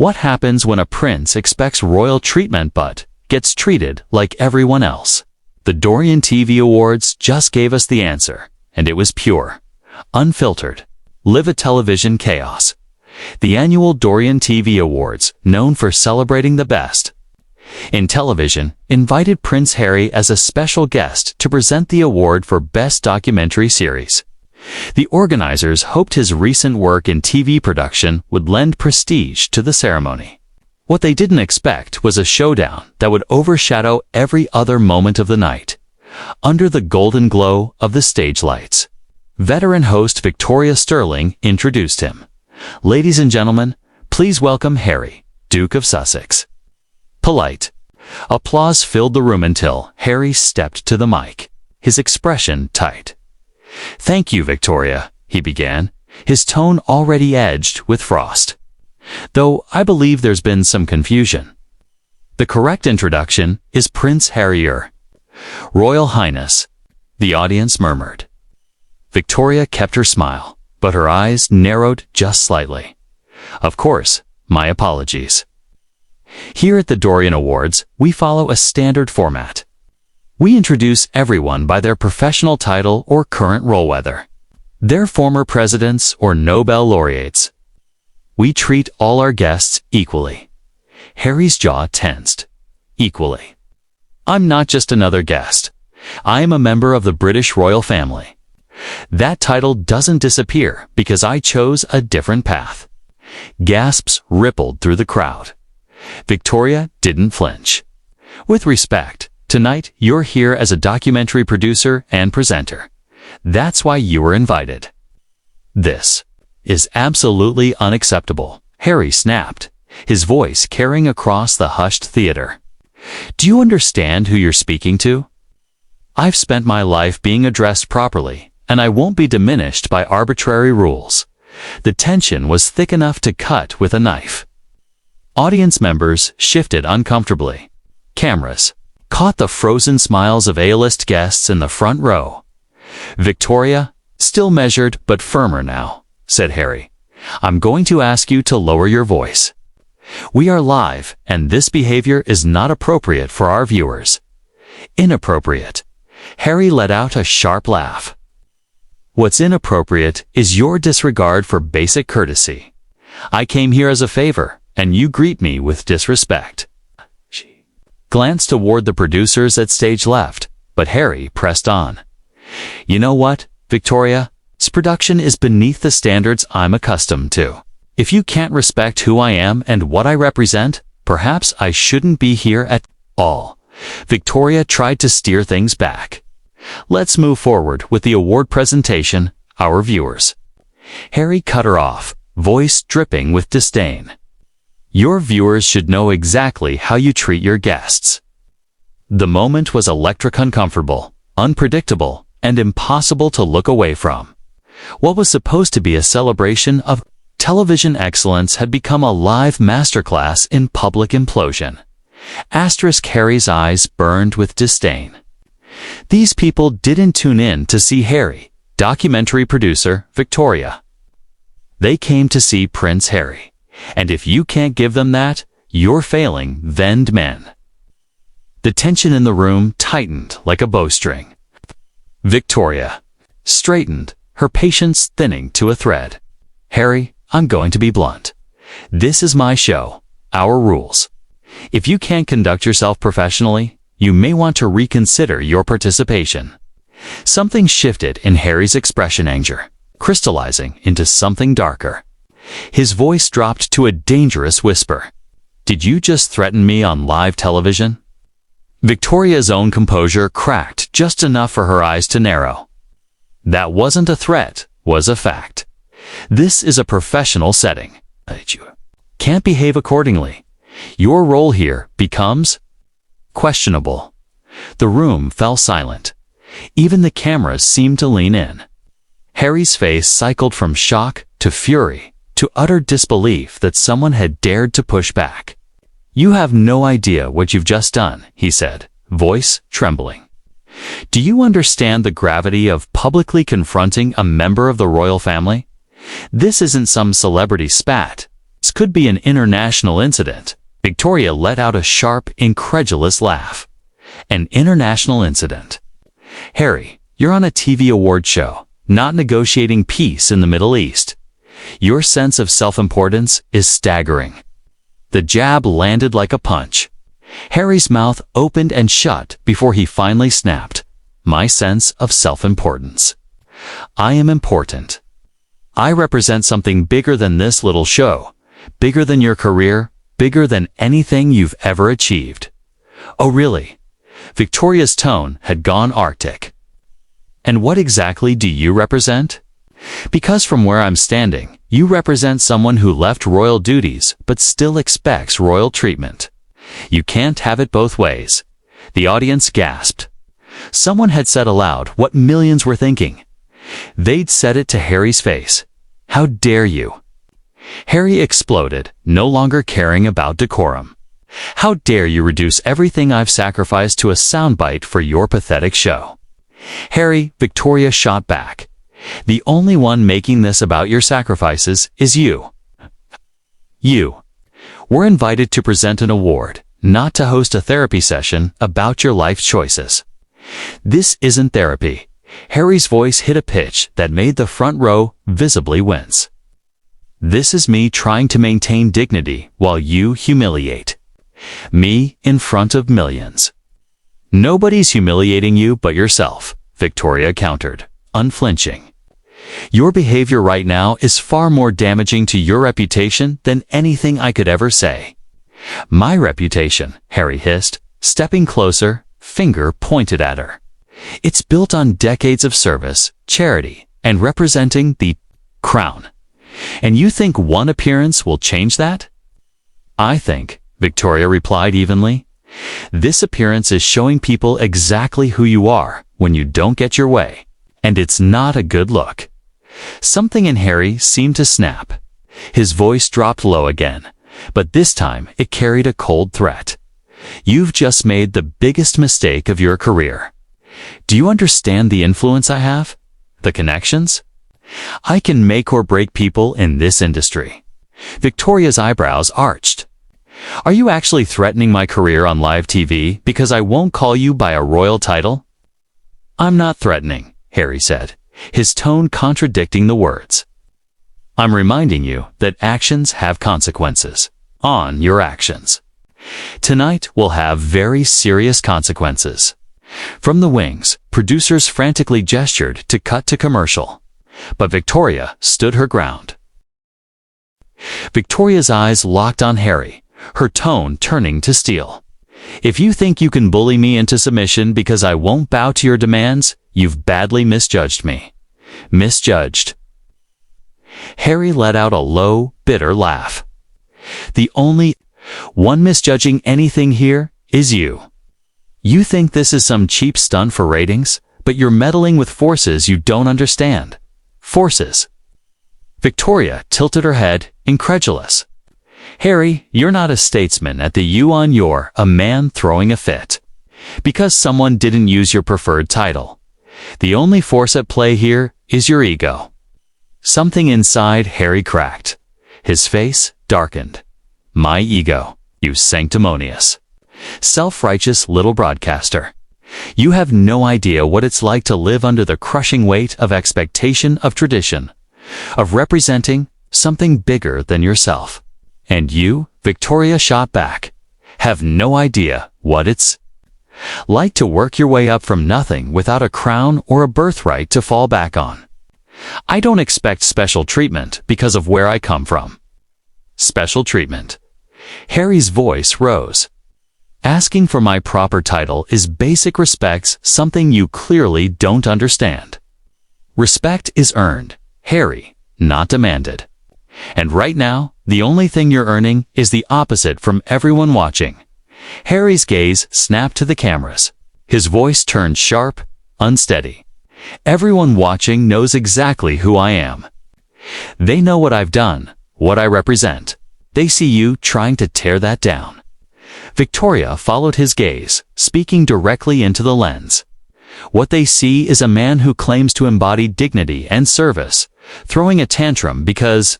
What happens when a prince expects royal treatment but gets treated like everyone else? The Dorian TV Awards just gave us the answer, and it was pure, unfiltered, live television chaos. The annual Dorian TV Awards, known for celebrating the best in television, invited Prince Harry as a special guest to present the award for Best Documentary Series. The organizers hoped his recent work in TV production would lend prestige to the ceremony. What they didn't expect was a showdown that would overshadow every other moment of the night. Under the golden glow of the stage lights, veteran host Victoria Sterling introduced him. "Ladies and gentlemen, please welcome Harry, Duke of Sussex." Polite applause filled the room until Harry stepped to the mic, his expression tight. "Thank you, Victoria," he began, his tone already edged with frost. "Though I believe there's been some confusion. The correct introduction is Prince Harrier, Royal Highness," the audience murmured. Victoria kept her smile, but her eyes narrowed just slightly. "Of course, my apologies." Here at the Dorian Awards, we follow a standard format. We introduce everyone by their professional title or current role, whether they're former presidents or Nobel laureates. We treat all our guests equally. Harry's jaw tensed. Equally. "I'm not just another guest. I am a member of the British royal family. That title doesn't disappear because I chose a different path." Gasps rippled through the crowd. Victoria didn't flinch. "With respect, tonight you're here as a documentary producer and presenter. That's why you were invited." "This is absolutely unacceptable," Harry snapped, his voice carrying across the hushed theater. "Do you understand who you're speaking to? I've spent my life being addressed properly, and I won't be diminished by arbitrary rules." The tension was thick enough to cut with a knife. Audience members shifted uncomfortably. Cameras caught the frozen smiles of A-list guests in the front row. "Victoria, still measured but firmer now," said Harry. "I'm going to ask you to lower your voice. We are live, and this behavior is not appropriate for our viewers." "Inappropriate." Harry let out a sharp laugh. "What's inappropriate is your disregard for basic courtesy. I came here as a favor, and you greet me with disrespect." She glanced toward the producers at stage left, but Harry pressed on. "You know what, Victoria? This production is beneath the standards I'm accustomed to. If you can't respect who I am and what I represent, perhaps I shouldn't be here at all." Victoria tried to steer things back. "Let's move forward with the award presentation, our viewers." Harry cut her off, voice dripping with disdain. "Your viewers should know exactly how you treat your guests." The moment was electric, uncomfortable, unpredictable, and impossible to look away from. What was supposed to be a celebration of television excellence had become a live masterclass in public implosion. Harry's eyes burned with disdain. These people didn't tune in to see Harry, documentary producer Victoria. They came to see Prince Harry. And if you can't give them that, you're failing Vend men. The tension in the room tightened like a bowstring. Victoria straightened, her patience thinning to a thread. "Harry, I'm going to be blunt. This is my show, our rules. If you can't conduct yourself professionally, you may want to reconsider your participation." Something shifted in Harry's expression, anger, crystallizing into something darker. His voice dropped to a dangerous whisper. "Did you just threaten me on live television?" Victoria's own composure cracked just enough for her eyes to narrow. "That wasn't a threat, was a fact. This is a professional setting. You can't behave accordingly. Your role here becomes questionable." The room fell silent. Even the cameras seemed to lean in. Harry's face cycled from shock to fury to utter disbelief that someone had dared to push back. "You have no idea what you've just done," he said, voice trembling. "Do you understand the gravity of publicly confronting a member of the royal family? This isn't some celebrity spat. This could be an international incident. Victoria let out a sharp, incredulous laugh. An international incident. Harry, you're on a TV award show, not negotiating peace in the Middle East. Your sense of self-importance is staggering. The jab landed like a punch. Harry's mouth opened and shut before he finally snapped. My sense of self-importance. I am important. I represent something bigger than this little show, bigger than your career, bigger than anything you've ever achieved. Oh, really? Victoria's tone had gone arctic. And what exactly do you represent? Because from where I'm standing, you represent someone who left royal duties but still expects royal treatment. You can't have it both ways. The audience gasped. Someone had said aloud what millions were thinking. They'd said it to Harry's face. How dare you? Harry exploded, no longer caring about decorum. How dare you reduce everything I've sacrificed to a soundbite for your pathetic show? Harry, Victoria shot back. The only one making this about your sacrifices is you. You. We're invited to present an award, not to host a therapy session about your life choices. This isn't therapy. Harry's voice hit a pitch that made the front row visibly wince. This is me trying to maintain dignity while you humiliate. Me in front of millions. Nobody's humiliating you but yourself, Victoria countered, unflinching. Your behavior right now is far more damaging to your reputation than anything I could ever say. My reputation, Harry hissed, stepping closer, finger pointed at her. It's built on decades of service, charity, and representing the crown. And you think one appearance will change that? I think, Victoria replied evenly. This appearance is showing people exactly who you are when you don't get your way, and it's not a good look. Something in Harry seemed to snap. His voice dropped low again, but this time it carried a cold threat. You've just made the biggest mistake of your career. Do you understand the influence I have? The connections? I can make or break people in this industry. Victoria's eyebrows arched. Are you actually threatening my career on live TV because I won't call you by a royal title? I'm not threatening, Harry said, his tone contradicting the words. I'm reminding you that actions have consequences. On your actions. Tonight will have very serious consequences. From the wings, producers frantically gestured to cut to commercial. But Victoria stood her ground. Victoria's eyes locked on Harry, her tone turning to steel. If you think you can bully me into submission because I won't bow to your demands, you've badly misjudged me. Misjudged. Harry let out a low, bitter laugh. The only one misjudging anything here is you. You think this is some cheap stunt for ratings, but you're meddling with forces you don't understand. Forces. Victoria tilted her head, incredulous. Harry, you're not a statesman at the UN, you're a man throwing a fit. Because someone didn't use your preferred title. The only force at play here is your ego. Something inside Harry cracked. His face darkened. My ego, you sanctimonious, self-righteous little broadcaster. You have no idea what it's like to live under the crushing weight of expectation of tradition, of representing something bigger than yourself. And you, Victoria shot back, have no idea what it's like to work your way up from nothing without a crown or a birthright to fall back on. I don't expect special treatment because of where I come from. Special treatment. Harry's voice rose. Asking for my proper title is basic respect's something you clearly don't understand. Respect is earned, Harry, not demanded. And right now, the only thing you're earning is the opposite from everyone watching. Harry's gaze snapped to the cameras. His voice turned sharp, unsteady. Everyone watching knows exactly who I am. They know what I've done, what I represent. They see you trying to tear that down. Victoria followed his gaze, speaking directly into the lens. What they see is a man who claims to embody dignity and service, throwing a tantrum because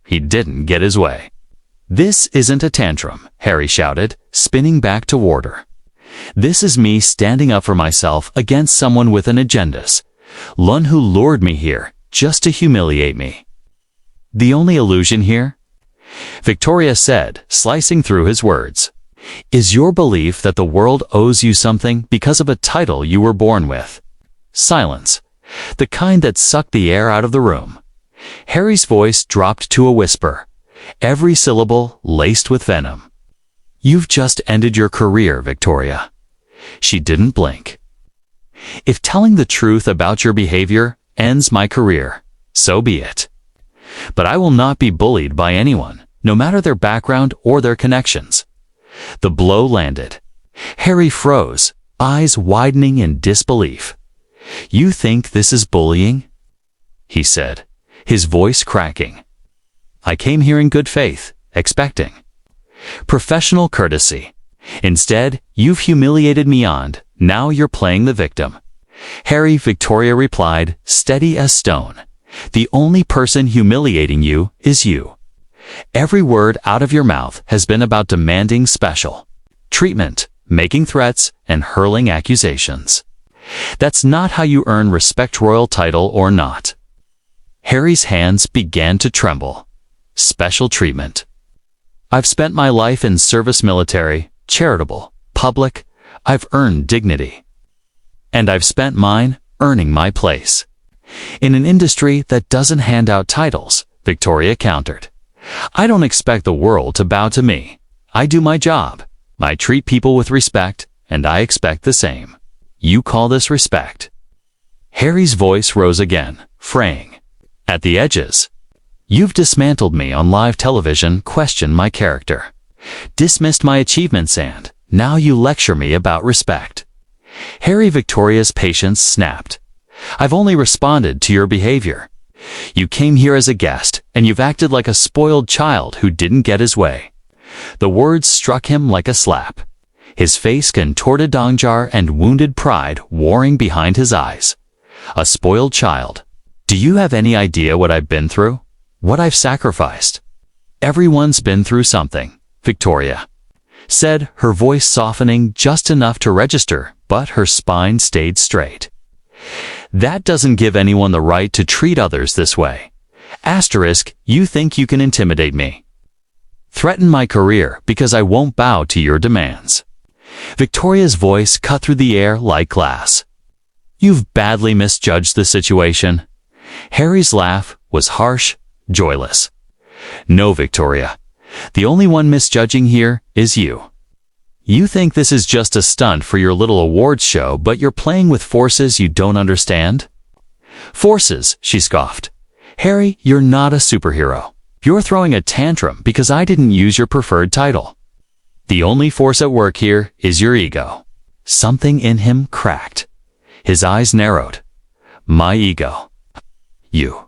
he didn't get his way. "This isn't a tantrum," Harry shouted, spinning back toward her. "This is me standing up for myself against someone with an agendas. One who lured me here just to humiliate me." "The only illusion here," Victoria said, slicing through his words, "is your belief that the world owes you something because of a title you were born with." Silence, the kind that sucked the air out of the room. Harry's voice dropped to a whisper, every syllable laced with venom. "You've just ended your career, Victoria." She didn't blink. "If telling the truth about your behavior ends my career, so be it. But I will not be bullied by anyone, no matter their background or their connections." The blow landed. Harry froze, eyes widening in disbelief. "You think this is bullying?" he said, his voice cracking. "I came here in good faith, expecting professional courtesy. Instead, you've humiliated me and now you're playing the victim." "Harry," Victoria replied, steady as stone, "the only person humiliating you is you. Every word out of your mouth has been about demanding special treatment, making threats, and hurling accusations. That's not how you earn respect, royal title or not." Harry's hands began to tremble. "Special treatment. I've spent my life in service, military, charitable, public. I've earned dignity. And I've spent mine earning my place in an industry that doesn't hand out titles," Victoria countered. "I don't expect the world to bow to me. I do my job. I treat people with respect, and I expect the same. You call this respect?" Harry's voice rose again, fraying at the edges. "You've dismantled me on live television, questioned my character, dismissed my achievements, and now you lecture me about respect." Harry, Victoria's patience snapped. "I've only responded to your behavior. You came here as a guest, and you've acted like a spoiled child who didn't get his way." The words struck him like a slap. His face contorted, danger and wounded pride warring behind his eyes. "A spoiled child. Do you have any idea what I've been through? What I've sacrificed?" "Everyone's been through something," Victoria said, her voice softening just enough to register, but her spine stayed straight. "That doesn't give anyone the right to treat others this way. Asterisk, you think you can intimidate me, threaten my career because I won't bow to your demands." Victoria's voice cut through the air like glass. "You've badly misjudged the situation." Harry's laugh was harsh, joyless. "No, Victoria. The only one misjudging here is you. You think this is just a stunt for your little awards show, but you're playing with forces you don't understand." "Forces," she scoffed. "Harry, you're not a superhero. You're throwing a tantrum because I didn't use your preferred title. The only force at work here is your ego." Something in him cracked. His eyes narrowed. "My ego? You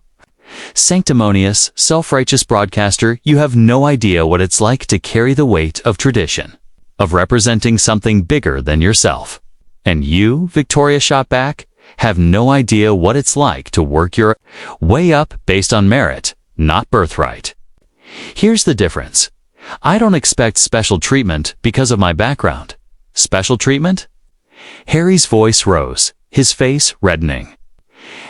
sanctimonious, self-righteous broadcaster, you have no idea what it's like to carry the weight of tradition, of representing something bigger than yourself. And you," Victoria shot back, "have no idea what it's like to work your way up based on merit, not birthright. Here's the difference. I don't expect special treatment because of my background." "Special treatment?" Harry's voice rose, his face reddening.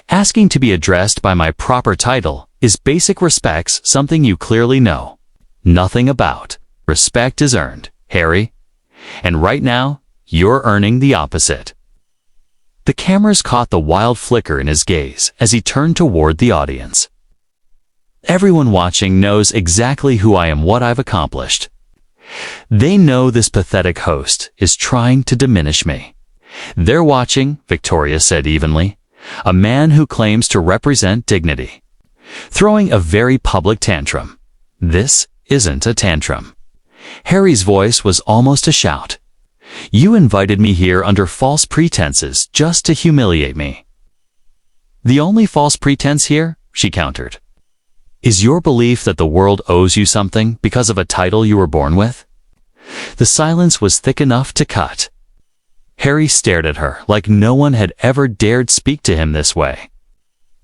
"Asking to be addressed by my proper title is basic respects, something you clearly know nothing about. Respect is earned, Harry. And right now, you're earning the opposite." The cameras caught the wild flicker in his gaze as he turned toward the audience. "Everyone watching knows exactly who I am, what I've accomplished. They know this pathetic host is trying to diminish me. They're watching," Victoria said evenly, "a man who claims to represent dignity, throwing a very public tantrum. This isn't a tantrum." Harry's voice was almost a shout. "You invited me here under false pretenses just to humiliate me." "The only false pretense here," she countered, "is your belief that the world owes you something because of a title you were born with." The silence was thick enough to cut. Harry stared at her like no one had ever dared speak to him this way.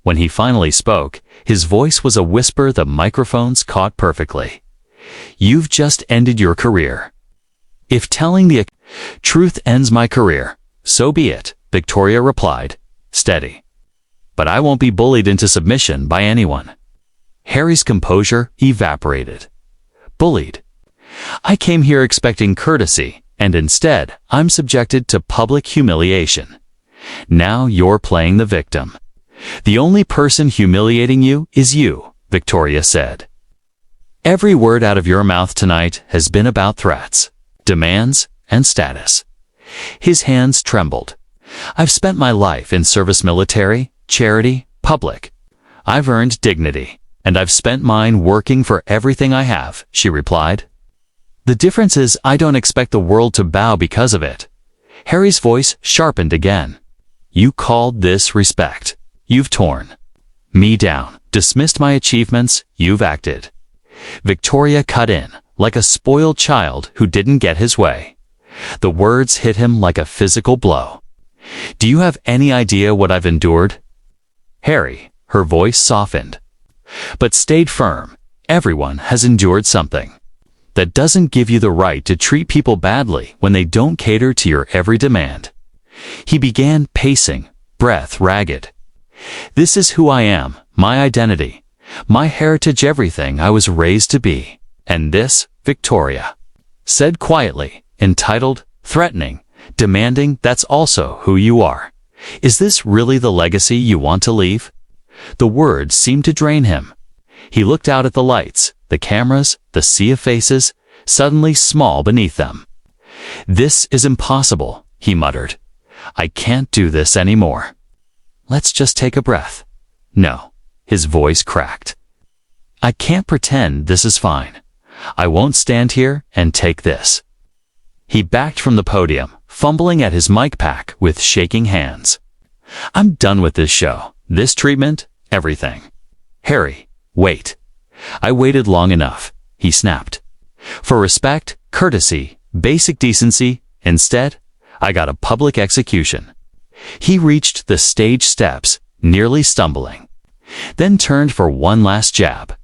When he finally spoke, his voice was a whisper the microphones caught perfectly. You've just ended your career. If telling the truth ends my career, so be it, Victoria replied, steady. But I won't be bullied into submission by anyone. Harry's composure evaporated. Bullied? I came here expecting courtesy, and instead, I'm subjected to public humiliation. Now you're playing the victim. The only person humiliating you is you, Victoria said. Every word out of your mouth tonight has been about threats, demands, and status. His hands trembled. I've spent my life in service, military, charity, public. I've earned dignity, and I've spent mine working for everything I have, she replied. The difference is I don't expect the world to bow because of it. Harry's voice sharpened again. You called this respect. You've torn me down, dismissed my achievements, you've acted. Victoria cut in, like a spoiled child who didn't get his way. The words hit him like a physical blow. Do you have any idea what I've endured? Harry, her voice softened, but stayed firm. Everyone has endured something. That doesn't give you the right to treat people badly when they don't cater to your every demand. He began pacing, breath ragged. This is who I am, my identity, my heritage, everything I was raised to be. And this, Victoria said quietly, entitled, threatening, demanding, that's also who you are. Is this really the legacy you want to leave? The words seemed to drain him. He looked out at the lights, the cameras, the sea of faces, suddenly small beneath them. This is impossible, he muttered. I can't do this anymore. Let's just take a breath. No, his voice cracked. I can't pretend this is fine. I won't stand here and take this. He backed from the podium, fumbling at his mic pack with shaking hands. I'm done with this show, this treatment, everything. Harry, wait. I waited long enough, he snapped. For respect, courtesy, basic decency, instead, I got a public execution. He reached the stage steps, nearly stumbling, then turned for one last jab.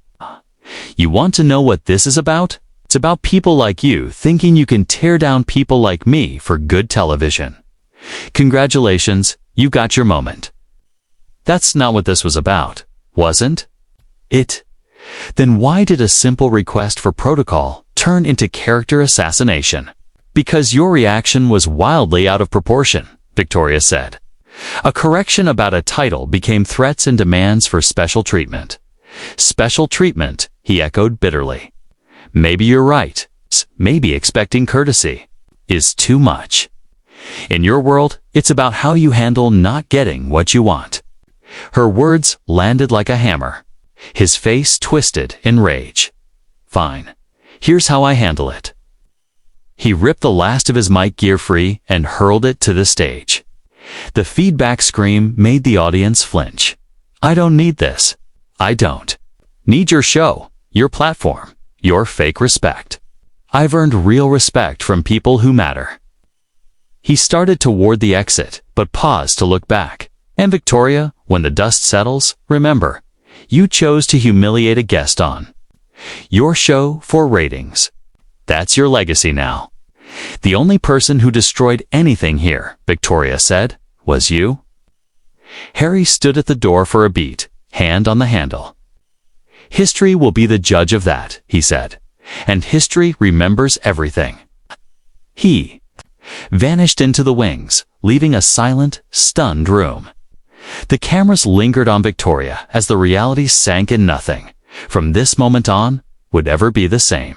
You want to know what this is about? It's about people like you thinking you can tear down people like me for good television. Congratulations, you got your moment. That's not what this was about, wasn't it? Then why did a simple request for protocol turn into character assassination? Because your reaction was wildly out of proportion, Victoria said. A correction about a title became threats and demands for special treatment. Special treatment, he echoed bitterly. Maybe you're right. Maybe expecting courtesy is too much. In your world, it's about how you handle not getting what you want. Her words landed like a hammer. His face twisted in rage. Fine. Here's how I handle it. He ripped the last of his mic gear free and hurled it to the stage. The feedback scream made the audience flinch. I don't need this. I don't need your show, your platform, your fake respect. I've earned real respect from people who matter. He started toward the exit, but paused to look back. And Victoria, when the dust settles, remember, you chose to humiliate a guest on your show for ratings. That's your legacy now. The only person who destroyed anything here, Victoria said, was you. Harry stood at the door for a beat, hand on the handle. History will be the judge of that, he said, and history remembers everything. He vanished into the wings, leaving a silent, stunned room. The cameras lingered on Victoria as the reality sank in nothing, from this moment on, would ever be the same.